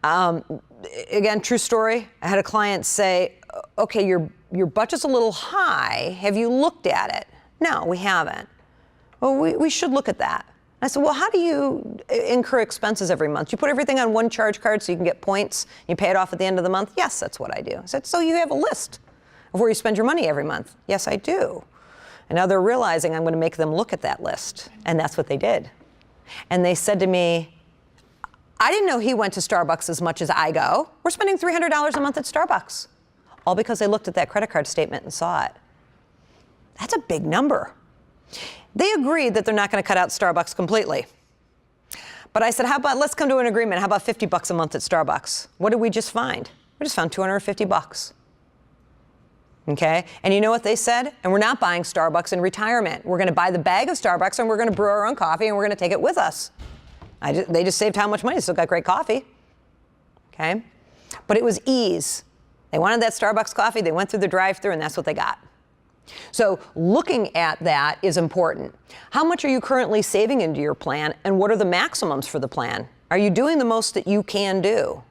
Again, true story. I had a client say, okay, your budget's a little high. Have you looked at it? No, we haven't. Well, we should look at that. I said, well, how do you incur expenses every month? You put everything on one charge card so you can get points, you pay it off at the end of the month? Yes, that's what I do. I said, so you have a list of where you spend your money every month? Yes, I do. And now they're realizing I'm going to make them look at that list. And that's what they did. And they said to me, I didn't know he went to Starbucks as much as I go. We're spending $300 a month at Starbucks. All because they looked at that credit card statement and saw it. That's a big number. They agreed that they're not going to cut out Starbucks completely. But I said, how about, let's come to an agreement. How about $50 a month at Starbucks? What did we just find? We just found $250. Okay? And you know what they said? And we're not buying Starbucks in retirement. We're going to buy the bag of Starbucks and we're going to brew our own coffee and we're going to take it with us. They just saved how much money? They still got great coffee. Okay? But it was ease. They wanted that Starbucks coffee. They went through the drive-thru and that's what they got. So looking at that is important. How much are you currently saving into your plan and what are the maximums for the plan? Are you doing the most that you can do?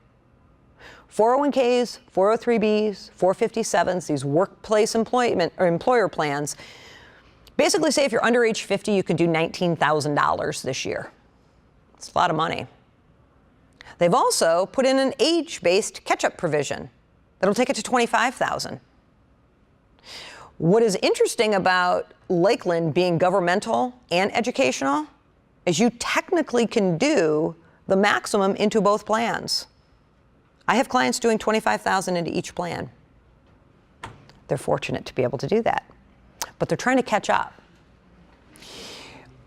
401ks, 403bs, 457s, these workplace employment or employer plans, basically say if you're under age 50, you can do $19,000 this year. It's a lot of money. They've also put in an age-based catch-up provision that'll take it to $25,000. What is interesting about Lakeland being governmental and educational is you technically can do the maximum into both plans. I have clients doing $25,000 into each plan. They're fortunate to be able to do that, but they're trying to catch up.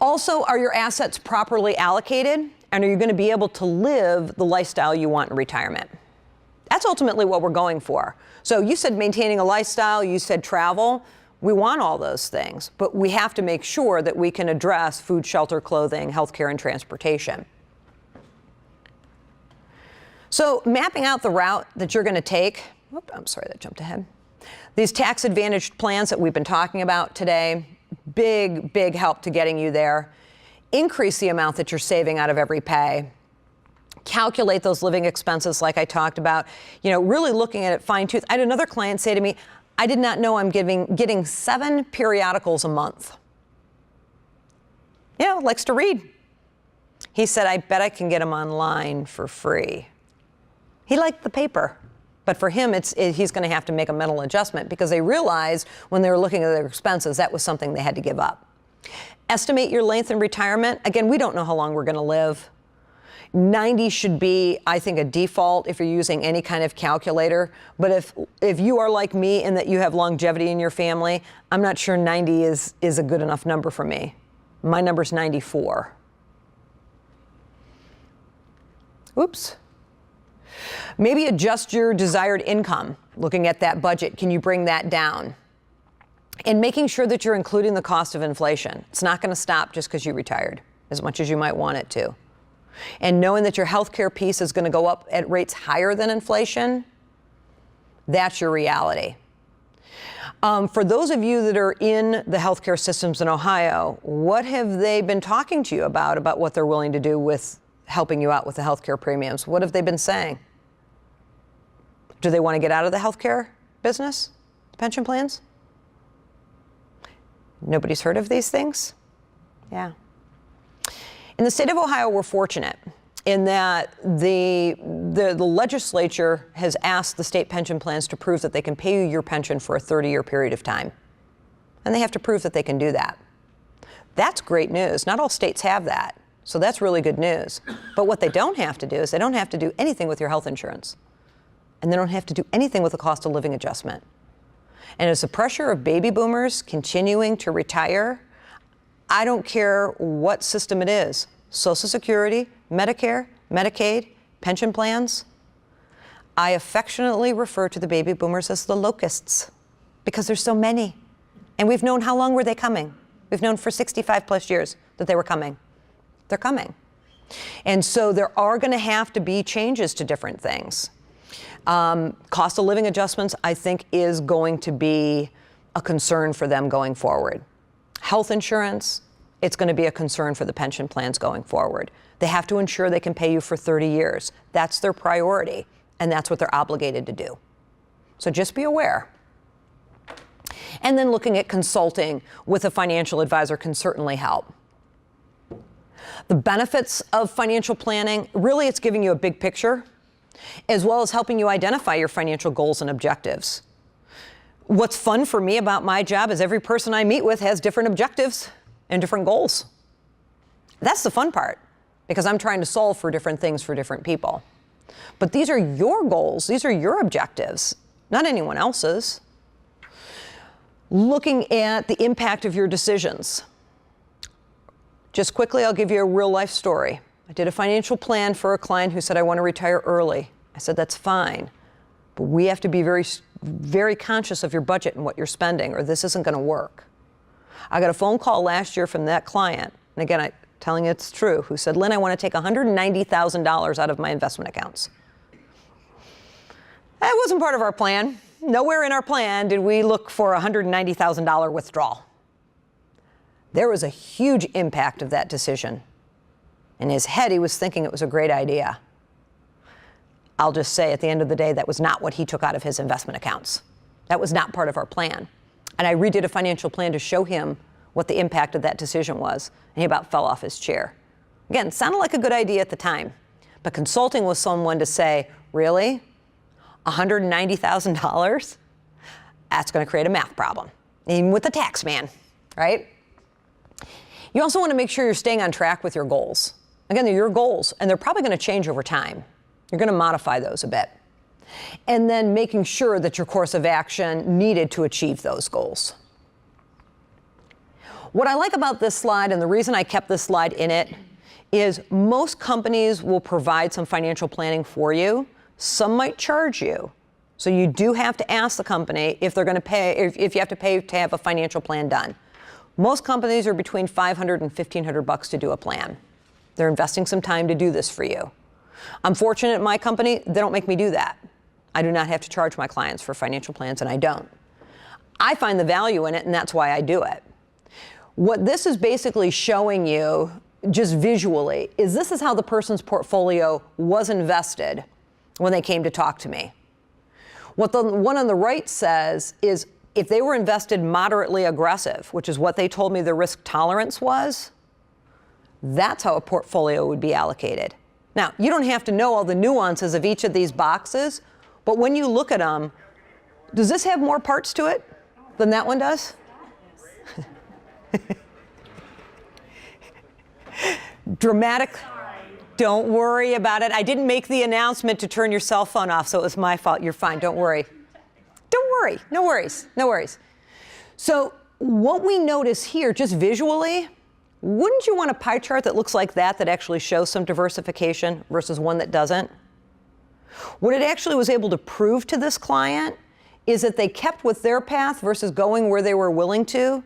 Also, are your assets properly allocated, and are you going to be able to live the lifestyle you want in retirement? That's ultimately what we're going for. So you said maintaining a lifestyle, you said travel. We want all those things, but we have to make sure that we can address food, shelter, clothing, healthcare, and transportation. So mapping out the route that you're going to take, I'm sorry, that jumped ahead. These tax-advantaged plans that we've been talking about today, big, big help to getting you there. Increase the amount that you're saving out of every pay. Calculate those living expenses like I talked about, really looking at it fine-tooth. I had another client say to me, I did not know I'm getting 7 periodicals a month. Likes to read. He said, I bet I can get them online for free. He liked the paper, but for him, he's going to have to make a mental adjustment because they realized when they were looking at their expenses, that was something they had to give up. Estimate your length in retirement. Again, we don't know how long we're going to live. 90 should be, I think, a default if you're using any kind of calculator. But if you are like me in that you have longevity in your family, I'm not sure 90 is a good enough number for me. My number's 94. Oops. Maybe adjust your desired income. Looking at that budget, can you bring that down? And making sure that you're including the cost of inflation. It's not going to stop just because you retired, as much as you might want it to. And knowing that your healthcare piece is going to go up at rates higher than inflation, that's your reality. For those of you that are in the healthcare systems in Ohio, what have they been talking to you about what they're willing to do with helping you out with the healthcare premiums? What have they been saying? Do they want to get out of the healthcare business, pension plans? Nobody's heard of these things? Yeah. In the state of Ohio, we're fortunate in that the legislature has asked the state pension plans to prove that they can pay you your pension for a 30-year period of time. And they have to prove that they can do that. That's great news. Not all states have that. So that's really good news. But what they don't have to do is they don't have to do anything with your health insurance. And they don't have to do anything with the cost of living adjustment. And as the pressure of baby boomers continuing to retire, I don't care what system it is, Social Security, Medicare, Medicaid, pension plans, I affectionately refer to the baby boomers as the locusts because there's so many. And we've known how long were they coming? We've known for 65 plus years that they were coming. They're coming. And so there are going to have to be changes to different things. Cost of living adjustments, I think, is going to be a concern for them going forward. Health insurance, it's going to be a concern for the pension plans going forward. They have to ensure they can pay you for 30 years. That's their priority, and that's what they're obligated to do. So just be aware. And then looking at consulting with a financial advisor can certainly help. The benefits of financial planning, really it's giving you a big picture, as well as helping you identify your financial goals and objectives. What's fun for me about my job is every person I meet with has different objectives and different goals. That's the fun part, because I'm trying to solve for different things for different people. But these are your goals, these are your objectives, not anyone else's. Looking at the impact of your decisions. Just quickly, I'll give you a real life story. I did a financial plan for a client who said, I want to retire early. I said, that's fine, but we have to be very, very conscious of your budget and what you're spending, or this isn't going to work. I got a phone call last year from that client, and again, I'm telling you it's true, who said, Lynn, I want to take $190,000 out of my investment accounts. That wasn't part of our plan. Nowhere in our plan did we look for a $190,000 withdrawal. There was a huge impact of that decision. In his head, he was thinking it was a great idea. I'll just say at the end of the day, that was not what he took out of his investment accounts. That was not part of our plan. And I redid a financial plan to show him what the impact of that decision was. And he about fell off his chair. Again, sounded like a good idea at the time. But consulting with someone to say, really? $190,000? That's going to create a math problem, even with the tax man, right? You also want to make sure you're staying on track with your goals. Again, they're your goals, and they're probably going to change over time. You're going to modify those a bit. And then making sure that your course of action needed to achieve those goals. What I like about this slide, and the reason I kept this slide in it, is most companies will provide some financial planning for you. Some might charge you. So you do have to ask the company if they're going to pay, if you have to pay to have a financial plan done. Most companies are between $500 and $1,500 to do a plan. They're investing some time to do this for you. I'm fortunate at my company, they don't make me do that. I do not have to charge my clients for financial plans, and I don't. I find the value in it, and that's why I do it. What this is basically showing you, just visually, is this is how the person's portfolio was invested when they came to talk to me. What the one on the right says is if they were invested moderately aggressive, which is what they told me the risk tolerance was, that's how a portfolio would be allocated. Now, you don't have to know all the nuances of each of these boxes, but when you look at them, does this have more parts to it than that one does? Dramatic. Don't worry about it. I didn't make the announcement to turn your cell phone off, so it was my fault. You're fine. Don't worry. Don't worry. No worries. No worries. So what we notice here, just visually, wouldn't you want a pie chart that looks like that actually shows some diversification versus one that doesn't? What it actually was able to prove to this client is that they kept with their path versus going where they were willing to.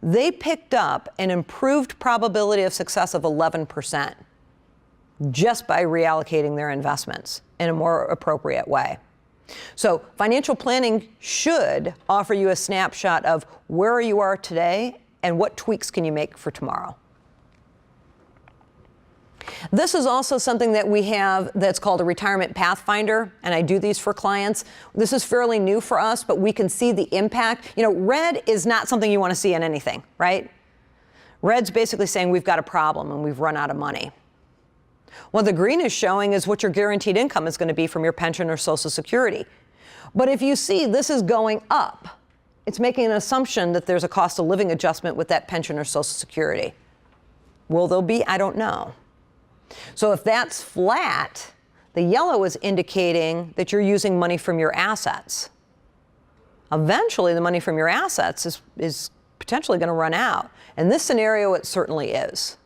They picked up an improved probability of success of 11%. Just by reallocating their investments in a more appropriate way. So financial planning should offer you a snapshot of where you are today and what tweaks can you make for tomorrow. This is also something that we have that's called a Retirement Pathfinder, and I do these for clients. This is fairly new for us, but we can see the impact. You know, red is not something you want to see in anything, right? Red's basically saying we've got a problem and we've run out of money. What the green is showing is what your guaranteed income is going to be from your pension or Social Security. But if you see this is going up, it's making an assumption that there's a cost of living adjustment with that pension or Social Security. Will there be? I don't know. So if that's flat, the yellow is indicating that you're using money from your assets. Eventually, the money from your assets is potentially going to run out. In this scenario, it certainly is.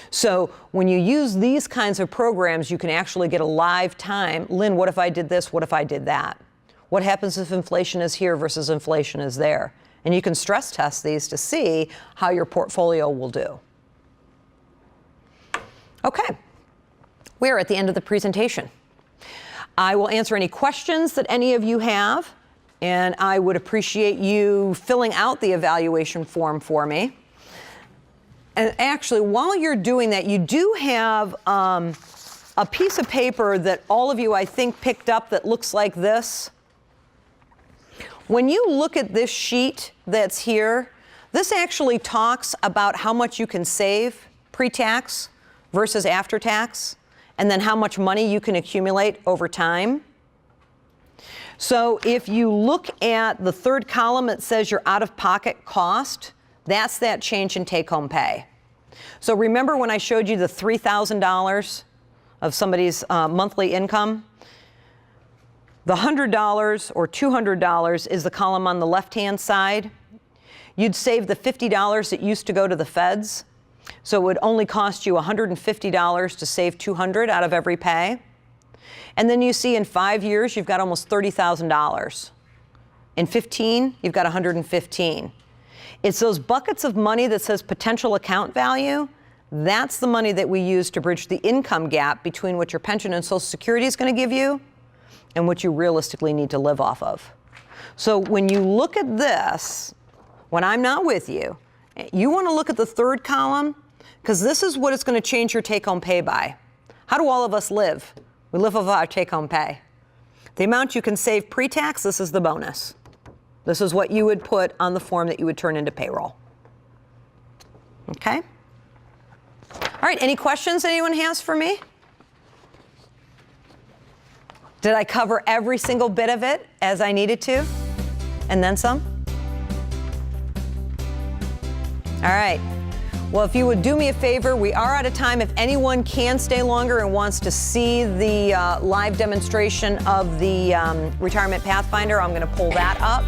So when you use these kinds of programs, you can actually get a live time. Lynn, what if I did this? What if I did that? What happens if inflation is here versus inflation is there? And you can stress test these to see how your portfolio will do. Okay, we're at the end of the presentation. I will answer any questions that any of you have, and I would appreciate you filling out the evaluation form for me. And actually, while you're doing that, you do have a piece of paper that all of you, I think, picked up that looks like this. When you look at this sheet that's here, this actually talks about how much you can save pre-tax versus after-tax, and then how much money you can accumulate over time. So if you look at the third column, it says your out-of-pocket cost. That's that change in take-home pay. So remember when I showed you the $3,000 of somebody's monthly income? The $100 or $200 is the column on the left-hand side. You'd save the $50 that used to go to the feds. So it would only cost you $150 to save $200 out of every pay. And then you see in 5 years, you've got almost $30,000. In 15, you've got $115. It's those buckets of money that says potential account value. That's the money that we use to bridge the income gap between what your pension and Social Security is going to give you and what you realistically need to live off of. So when you look at this, when I'm not with you, you want to look at the third column, because this is what it's going to change your take-home pay by. How do all of us live? We live off our take-home pay. The amount you can save pre-tax, this is the bonus. This is what you would put on the form that you would turn into payroll. Okay? All right, any questions anyone has for me? Did I cover every single bit of it as I needed to? And then some? All right. Well, if you would do me a favor, we are out of time. If anyone can stay longer and wants to see the live demonstration of the Retirement Pathfinder, I'm going to pull that up.